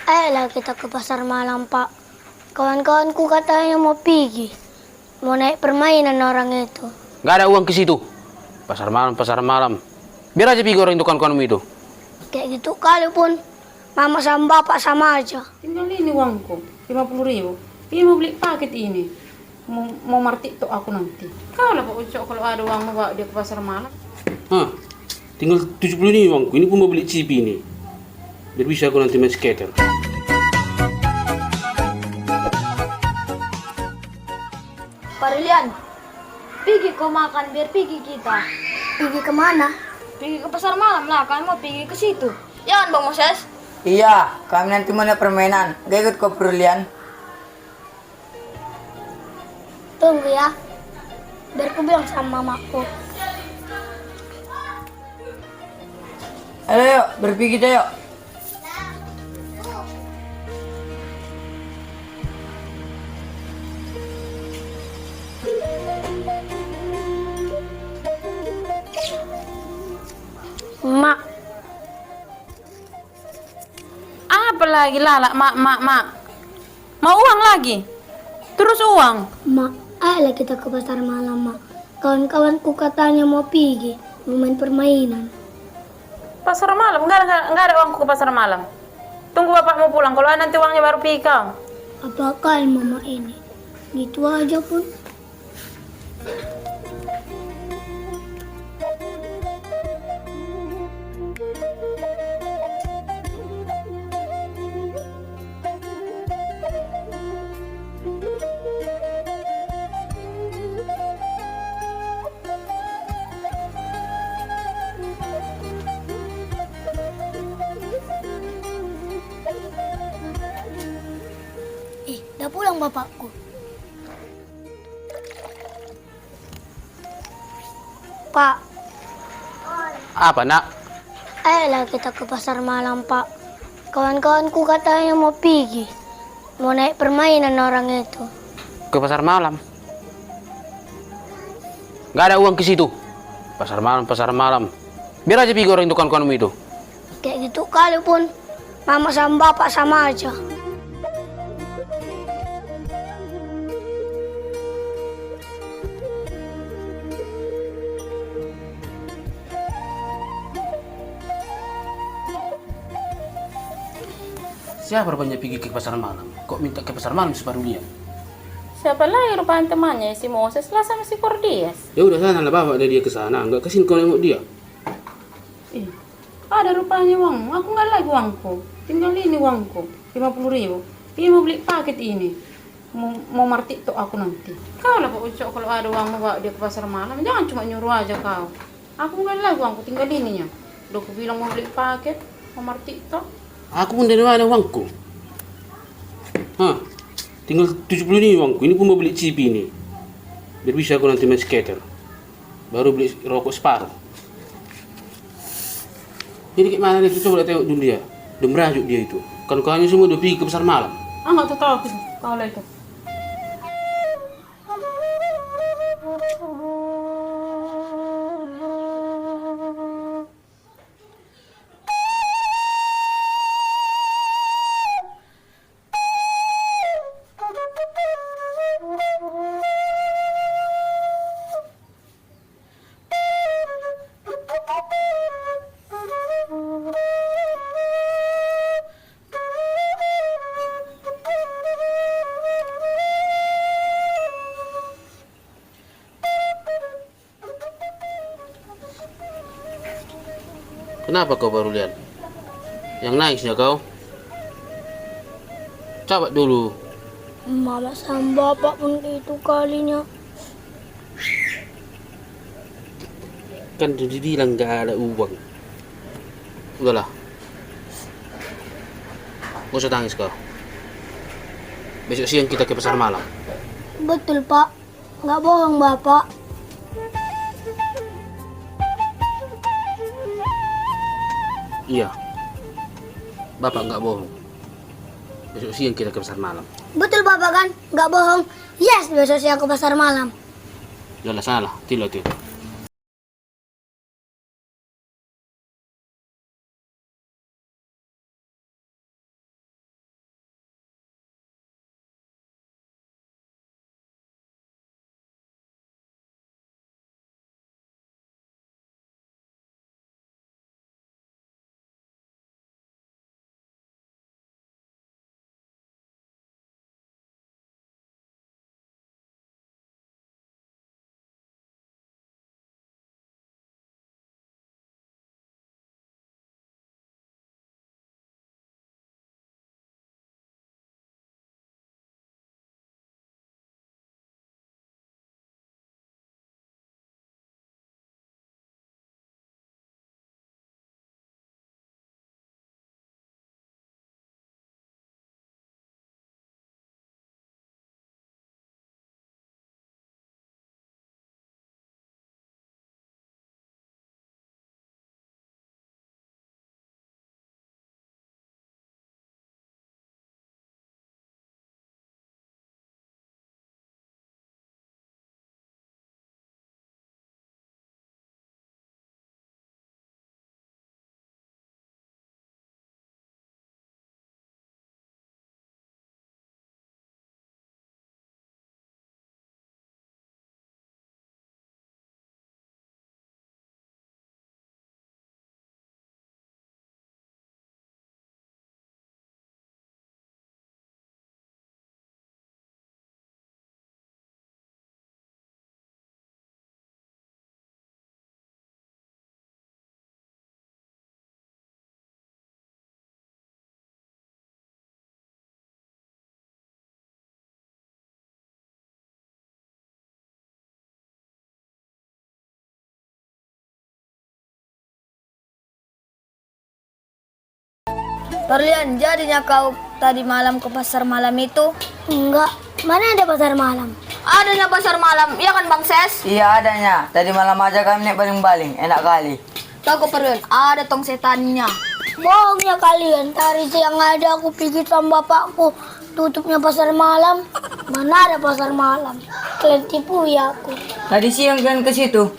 Ayolah kita ke pasar malam, Pak. Kawan-kawanku katanya mau pergi. Mau naik permainan orang itu. Nggak ada uang ke situ. Pasar malam, pasar malam. Biar aja pergi orang itu kawan-kawanmu itu. Kayak gitu kali pun. Mama sama bapak sama aja. Tinggal ini uangku, 50.000. Ini mau beli paket ini. Mau martik tuh aku nanti. Kau lah Pak Ucok kalau ada uang mau bawa dia ke pasar malam. Hah, tinggal 70 ini uangku. Ini pun mau beli chip ini. Biar bisa aku nanti main skater. Pak Rilian, pergi kau makan biar pergi kita. Pergi kemana? Pergi ke pasar malam lah, kan mau pergi ke situ. Jangan Bang Moses. Iya, kami nanti mau naik permainan. Gak ikut kok, Brulian. Tunggu ya. Biar aku bilang sama mamaku. Ayo, yuk, berpergi kita yuk. Mak, Apa lagi Lala, mak. Mau uang lagi? Terus uang? Mak, ayolah kita ke pasar malam, Mak. Kawan-kawanku katanya mau pergi, mau main permainan. Pasar malam? Enggak ada uangku ke pasar malam. Tunggu bapakmu pulang, kalau ada nanti uangnya baru pergi kau. Apakah mama ini? Gitu aja pun. Udah pulang bapakku. Pak, Apa, nak? ayolah kita ke pasar malam, Pak. Kawan-kawanku katanya mau pergi. Mau naik permainan orang itu. Ke pasar malam. Nggak ada uang ke situ. Pasar malam, pasar malam. Biar aja pergi orang itu kawan-kawanmu itu. Kayak gitu kali pun. Mama sama bapak sama aja. Siapa rupanya pergi ke pasar malam? Kok minta ke pasar malam separuh dia? Siapa lagi rupanya temannya, si Moses lah sama si Cordias. Ya udah sana lah bawa dia ke sana. Nggak kesini kau nengok dia. Ada rupanya uang, aku nggak lagi uangku. Tinggal ini uangku, 50.000. Dia mau beli paket ini. Mau martik tuh aku nanti. Kau lah Pak Ucok kalau ada uang mau bawa dia ke pasar malam. Jangan cuma nyuruh aja kau. Aku nggak lagi uangku, tinggal ininya. Udah aku bilang mau beli paket, mau martik tuh. Aku pun dari mana uangku? Hah, tinggal 70 ini uangku. Ini pun mau beli chip ini. Biar bisa aku nanti main skater. Baru beli rokok separuh. Jadi kayak mana itu? Coba tengok dulu dia. Udah merajuk dia itu. Kan kawannya semua udah pergi ke pasar malam. Nggak tahu aku tuh, kau lah itu. Kenapa kau baru lihat? Yang naiknya kau? Coba dulu. Mama sama bapak pun itu kalinya. Kan udah dibilang nggak ada uang. Udahlah. Gak usah tangis kau. Besok siang kita ke pasar malam. Betul, Pak. Nggak bohong, Bapak. Iya. Bapak nggak bohong. Besok siang kita ke pasar malam. Betul, Bapak kan? Nggak bohong. Yes, besok siang ke pasar malam. Yalah salah, tidak. Parlian, jadinya kau tadi malam ke pasar malam itu? Enggak, mana ada pasar malam? Adanya pasar malam, iya kan Bang Ses? Iya adanya. Tadi malam aja kami naik baling-baling. Enak kali. Tahu Parlian, ada tong setannya. Bohongnya kalian, tadi siang ada aku pergi sama bapakku. Tutupnya pasar malam. Mana ada pasar malam? Kalian tipu ya aku. Tadi siang kan ke situ.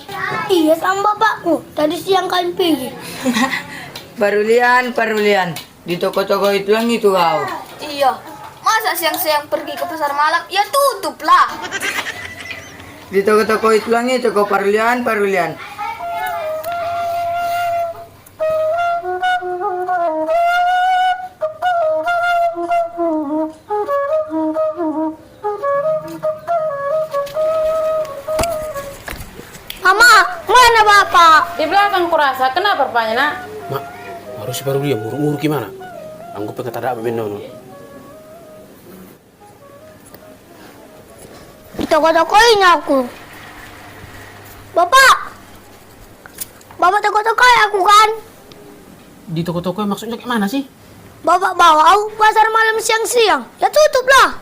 Iya sama bapakku, tadi siang kalian pergi. Parulian. Di toko-toko itu lang itu kau. Iya, masa siang-siang pergi ke pasar malam? Ya tutup lah. Di toko-toko itu lang itu kau parulian. Mama, mana bapak? Di belakang kurasa, kenapa rupanya nak? Mak, baru si baru dia muruk-muruk gimana? Anggup pengen tak ada apa benar. Di toko-tokoin aku. Bapak toko-tokoin aku kan? Di toko-toko maksudnya kayak mana sih? Bapak bawa aku pasar malam siang-siang. Ya tutup lah.